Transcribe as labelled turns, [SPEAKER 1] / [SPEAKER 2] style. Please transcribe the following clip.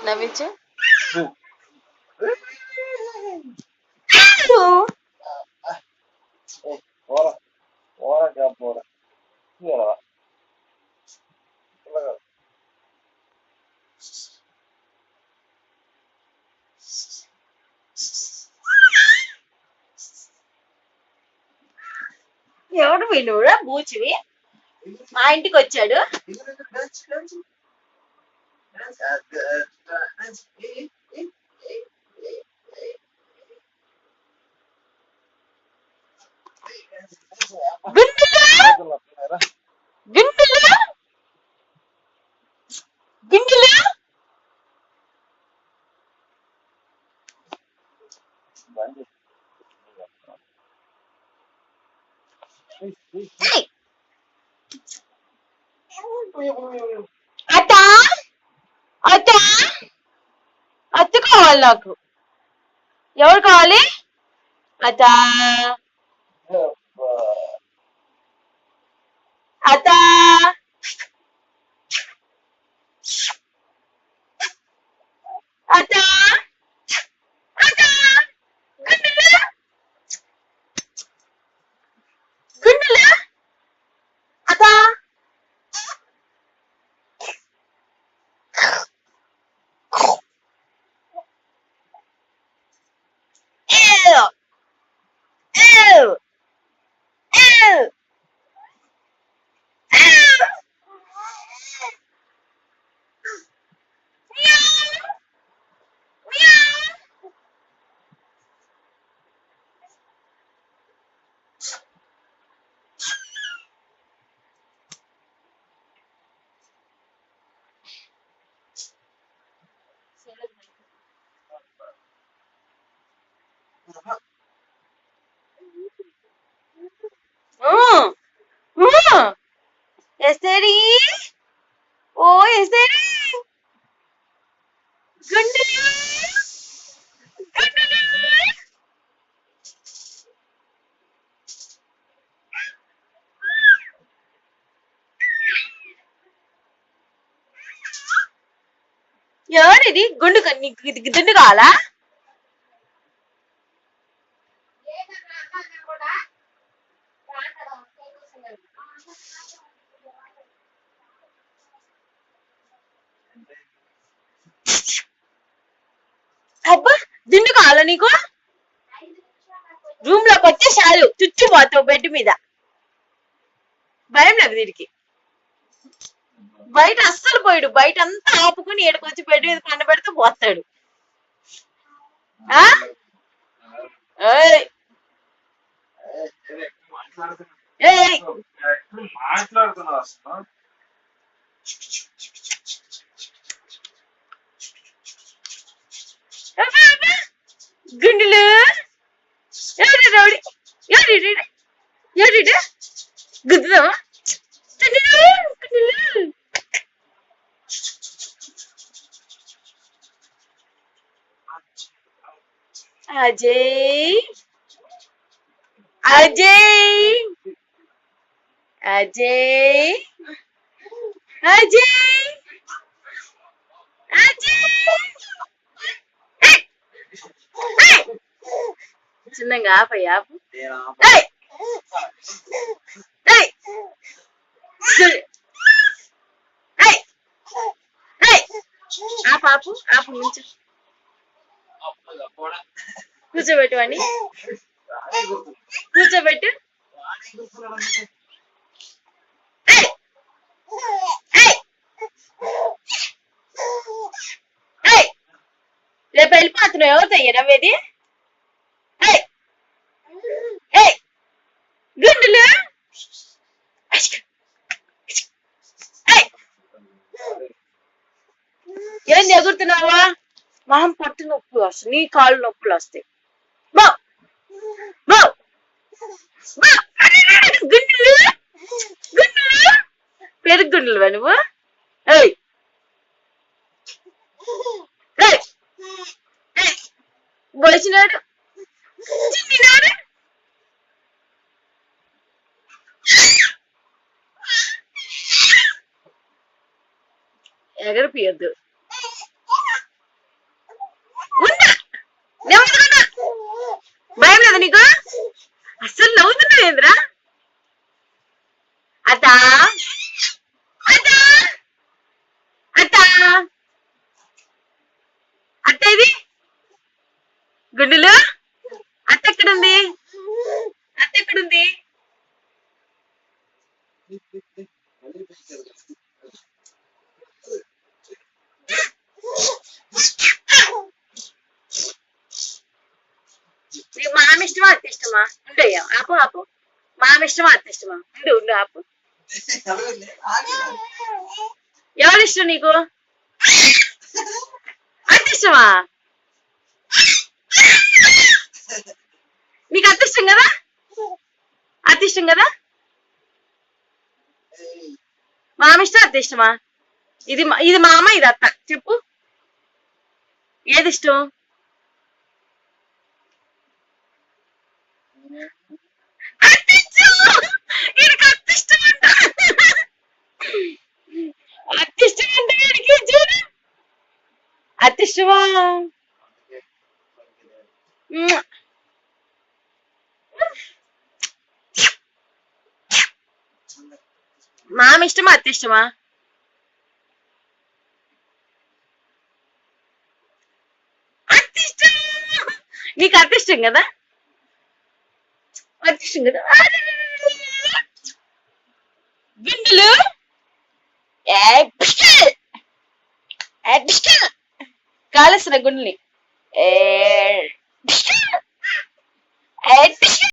[SPEAKER 1] నవ్వించు. ఎవడు వినుడా బూచివి మా ఇంటికి వచ్చాడు. గింగిలు అత్త అత్త అత్త కావాలి నాకు. ఎవరు కావాలి? అత్త అత్త అత్త అత్త గుండెలు గుండెలు అత్త ఎస్తేరి ఓ ఎస్తేరి గుండెలు గుండెలు ఎవరిది గుండు నీకు దుండు కావాలా? అబ్బా దుండు కావాలా నీకు? రూమ్ లోకి వచ్చే చాలు చుచ్చిపోతావు బెడ్ మీద. భయం లేదు వీడికి. బయట అస్సలు పోయాడు. బయట అంతా ఆపుకుని ఏడుకొచ్చి బెడ్ మీద పండబెడితే పోతాడు. గుండెలు గుద్దుదామా? అజయ్ అజయ్ అజయ్ అజయ్ చిన్నగా ఆపయ్య ఆపు. ఆపు ఆపు నుంచు కూర్చోబెట్టు అని కూర్చోబెట్టు. రేపు వెళ్ళిపోతున్నావు. ఎవరితో నవ్వేది? గుండెలు ఏంది ఎగురుతున్నావా? మొహం పట్టు నొప్పులు వస్తాయి, నీ కాళ్ళు నొప్పులు వస్తాయి. గుండెలు గుండెలు పెరుగు గుండెలు నువ్వు. బొలిచినాడు చిన్నాడు. ఎగరిపియద్దు. ఇది గుండులు. అత్త ఎక్కడుంది? అత్త ఎక్కడుంది? నీకు మామ ఇష్టమా అత్త ఇష్టమా? ఉండు అయ్యా, ఆపు ఆపు. మామ ఇష్టమా అత్త ఇష్టమా? ఉండు ఉండు ఆపు. ఎవరు ఇష్టం నీకు? అత్త ఇష్టమా? నీకు అత్త ఇష్టం కదా? అత్త ఇష్టం కదా? మామ ఇష్టం అత్త ఇష్టమా? ఇది మామ, ఇది అత్త. చెప్పు ఏది ఇష్టం? అత్త ఇష్టం. వీడికి అత్త ఇష్టం అంట. అత్త ఇష్టం అంట వీడికి. చూడు అత్త ఇష్టమా? మామ ఇష్టమా అత్త ఇష్టమా? అత్త ఇష్టం. నీకు అత్త ఇష్టం కదా? అత్త ఇష్టం కదా? గుండెలు కాలేసిన గుండెని